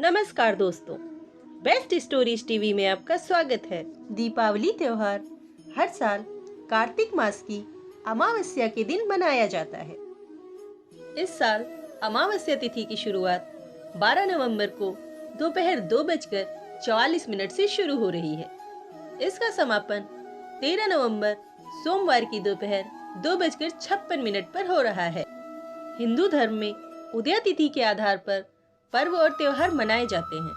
नमस्कार दोस्तों, best stories TV में आपका स्वागत है। दीपावली त्योहार हर साल कार्तिक मास की अमावस्या के दिन मनाया जाता है। इस साल अमावस्या तिथि की शुरुआत 12 नवंबर को दोपहर 2:44 से शुरू हो रही है। इसका समापन 13 नवंबर सोमवार की दोपहर 2:56 पर हो रहा है। हिंदू धर्म में उदया तिथि के आधार पर पर्व और त्योहार मनाए जाते हैं,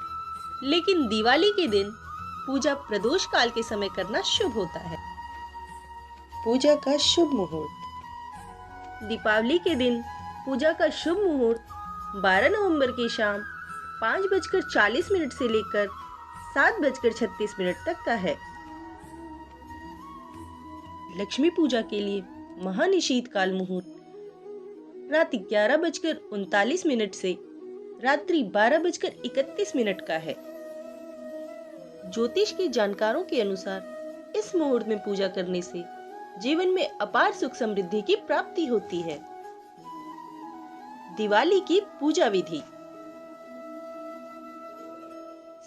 लेकिन दिवाली के दिन पूजा प्रदोष काल के समय करना शुभ होता है। पूजा का शुभ मुहूर्त। दीपावली के दिन पूजा का शुभ मुहूर्त 12 नवंबर की शाम 5:40 से लेकर 7:36 तक का है। लक्ष्मी पूजा के लिए महानिशीत काल मुहूर्त रात 11:39 से रात्रि 12:31 का है। ज्योतिष के जानकारों के अनुसार इस मुहूर्त में पूजा करने से जीवन में अपार सुख समृद्धि की प्राप्ति होती है। दिवाली की पूजा विधि।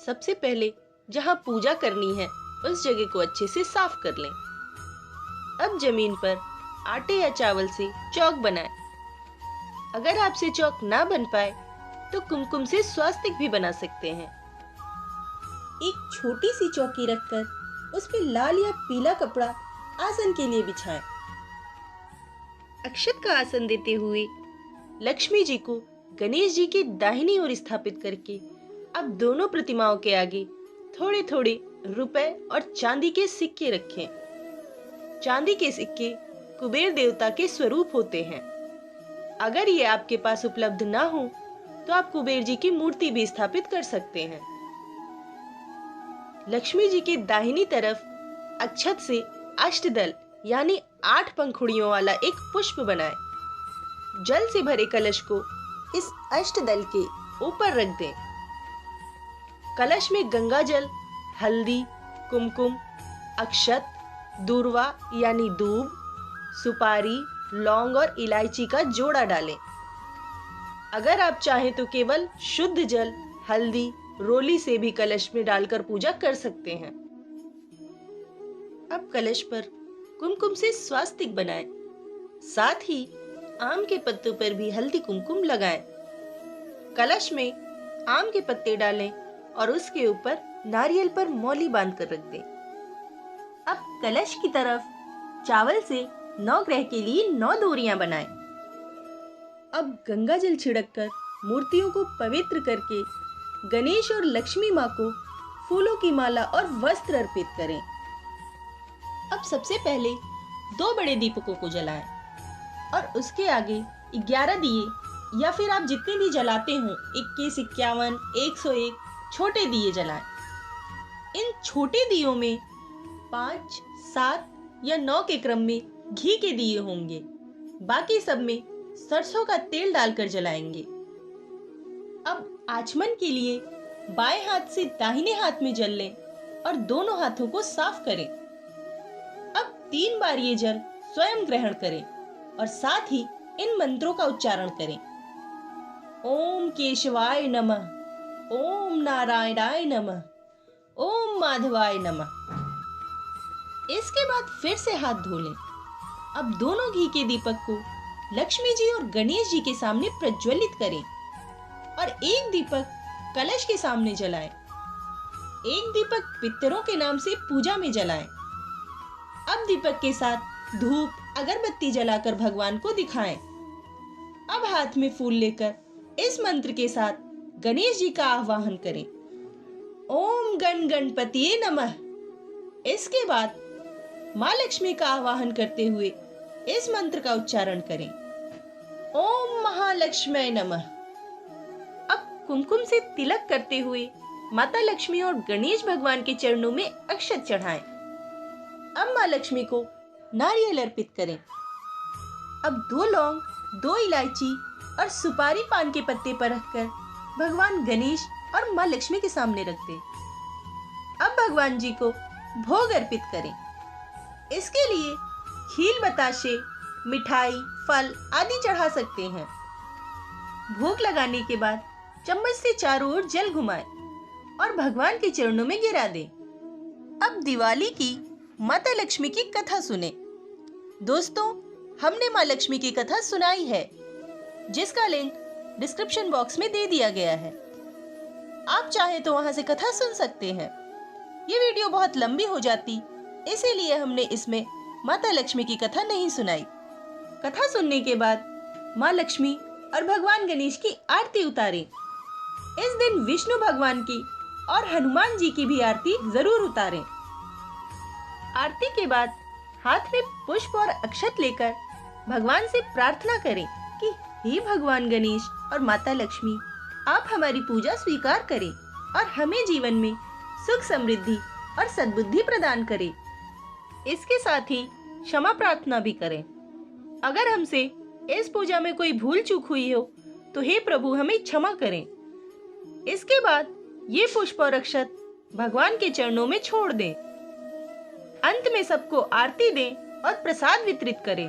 सबसे पहले जहां पूजा करनी है उस जगह को अच्छे से साफ कर लें। अब जमीन पर आटे या चावल से चौक बनाएं। अगर आपसे चौक ना बन पाए तो कुमकुम से स्वास्तिक भी बना सकते हैं। एक छोटी सी चौकी रखकर उस पर लाल या पीला कपड़ा आसन के लिए बिछाएं। अक्षत का आसन देते हुए लक्ष्मी जी को गणेश जी की दाहिनी ओर स्थापित करके अब दोनों प्रतिमाओं के आगे थोड़े थोड़े रुपए और चांदी के सिक्के रखें। चांदी के सिक्के कुबेर देवता के स्वरूप होते हैं। अगर ये आपके पास उपलब्ध ना हो तो आप कुबेर जी की मूर्ति भी स्थापित कर सकते हैं। लक्ष्मी जी की दाहिनी तरफ अक्षत से अष्टदल यानी 8 पंखुड़ियों वाला एक पुष्प बनाएं। जल से भरे कलश को इस अष्टदल के ऊपर रख दें। कलश में गंगा जल, हल्दी, कुमकुम, अक्षत, दूर्वा यानी दूब, सुपारी, लौंग और इलायची का जोड़ा डालें। अगर आप चाहें तो केवल शुद्ध जल, हल्दी, रोली से भी कलश में डालकर पूजा कर सकते हैं। अब कलश पर कुमकुम से स्वास्तिक बनाएं। साथ ही आम के पत्तों पर भी हल्दी कुमकुम लगाएं। कलश में आम के पत्ते डालें और उसके ऊपर नारियल पर मौली बांधकर रख दें। अब कलश की तरफ चावल से 9 ग्रह के लिए 9 डोरियां बनाएं। अब गंगा जल छिड़ककर मूर्तियों को पवित्र करके गणेश और लक्ष्मी माँ को फूलों की माला और वस्त्र अर्पित करें। अब सबसे पहले 2 बड़े दीपकों को जलाएं और उसके आगे 11 दिए या फिर आप जितने भी जलाते हो 21, 51, 101 छोटे दिए जलाएं। इन छोटे दियों में 5, 7 या 9 के क्रम में घी के दिए होंगे। बाकी सब में सरसों का तेल डालकर जलाएंगे। अब आचमन के लिए बाएं हाथ से दाहिने हाथ में जल लें और दोनों हाथों को साफ करें। अब 3 बार ये जल स्वयं ग्रहण करें और साथ ही इन मंत्रों का उच्चारण करें। ओम केशवाय नमः, ओम नारायणाय नमः, ओम माधवाय नमः। इसके बाद फिर से हाथ धो लें। अब दोनों घी के दीपक को लक्ष्मी जी और गणेश जी के सामने प्रज्वलित करें और एक दीपक कलश के सामने जलाएं। एक दीपक पितरों के नाम से पूजा में जलाएं। अब दीपक के साथ धूप, अगरबत्ती जलाकर भगवान को दिखाएं। अब हाथ में फूल लेकर इस मंत्र के साथ गणेश जी का आह्वान करें। ओम गण गणपतिये नमः। इसके बाद माँ लक्ष्मी का आह्वान करते हुए इस मंत्र का उच्चारण करें। ओम महालक्ष्मी नमः। अब कुमकुम से तिलक करते हुए माता लक्ष्मी और गणेश भगवान के चरणों में अक्षत चढ़ाएं। अब माँ लक्ष्मी को नारियल अर्पित करें। अब 2 लौंग, 2 इलायची और सुपारी पान के पत्ते पर रखकर भगवान गणेश और माँ लक्ष्मी के सामने रख दें। अब भगवान जी को भोग अर्पित करें। इसके लिए खील, बताशे, मिठाई, फल आदि चढ़ा सकते हैं। भोग लगाने के बाद चम्मच से चारों ओर जल घुमाए और भगवान के चरणों में गिरा दे। अब दिवाली की माता लक्ष्मी की कथा सुने। दोस्तों, हमने माँ लक्ष्मी की कथा सुनाई है, जिसका लिंक डिस्क्रिप्शन बॉक्स में दे दिया गया है। आप चाहे तो वहां से कथा सुन सकते हैं। ये वीडियो बहुत लंबी हो जाती, इसीलिए हमने इसमें माता लक्ष्मी की कथा नहीं सुनाई। कथा सुनने के बाद माँ लक्ष्मी और भगवान गणेश की आरती उतारें। इस दिन विष्णु भगवान की और हनुमान जी की भी आरती जरूर उतारें। आरती के बाद हाथ में पुष्प और अक्षत लेकर भगवान से प्रार्थना करें कि हे भगवान गणेश और माता लक्ष्मी, आप हमारी पूजा स्वीकार करें और हमें जीवन में सुख, समृद्धि और सद्बुद्धि प्रदान करें। इसके साथ ही क्षमा प्रार्थना भी करें। अगर हमसे इस पूजा में कोई भूल चूक हुई हो तो हे प्रभु, हमें क्षमा करें। इसके बाद ये पुष्प और अक्षत भगवान के चरणों में छोड़ दें। अंत में सबको आरती दें और प्रसाद वितरित करें।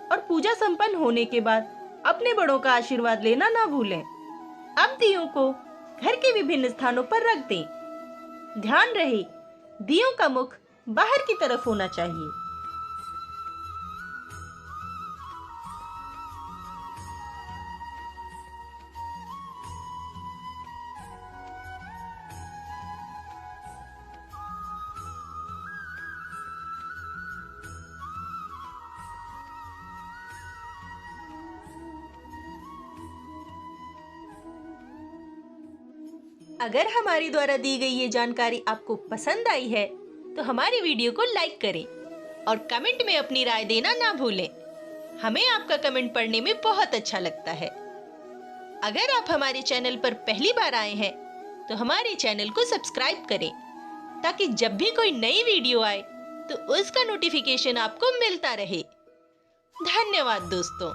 और पूजा संपन्न होने के बाद अपने बड़ों का आशीर्वाद लेना ना भूलें। अब दियों को घर के विभिन्न स्थानों पर रख दें। ध्यान रहे, दियों का मुख बाहर की तरफ होना चाहिए। अगर हमारी द्वारा दी गई ये जानकारी आपको पसंद आई है तो हमारी वीडियो को लाइक करें और कमेंट में अपनी राय देना ना भूलें। हमें आपका कमेंट पढ़ने में बहुत अच्छा लगता है। अगर आप हमारे चैनल पर पहली बार आए हैं तो हमारे चैनल को सब्सक्राइब करें, ताकि जब भी कोई नई वीडियो आए तो उसका नोटिफिकेशन आपको मिलता रहे। धन्यवाद दोस्तों।